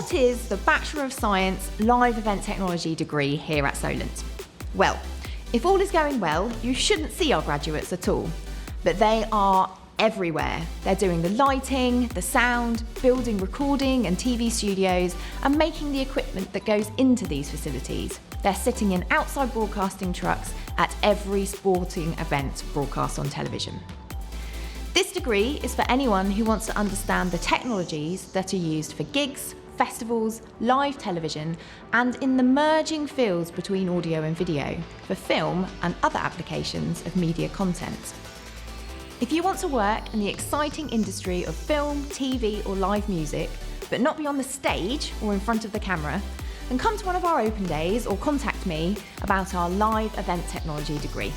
What is the Bachelor of Science Live Event Technology degree here at Solent? Well, if all is going well, you shouldn't see our graduates at all, but they are everywhere. They're doing the lighting, the sound, building recording and TV studios, and making the equipment that goes into these facilities. They're sitting in outside broadcasting trucks at every sporting event broadcast on television. This degree is for anyone who wants to understand the technologies that are used for gigs, festivals, live television, and in the merging fields between audio and video, for film and other applications of media content. If you want to work in the exciting industry of film, TV or live music, but not be on the stage or in front of the camera, then come to one of our open days or contact me about our live event technology degree.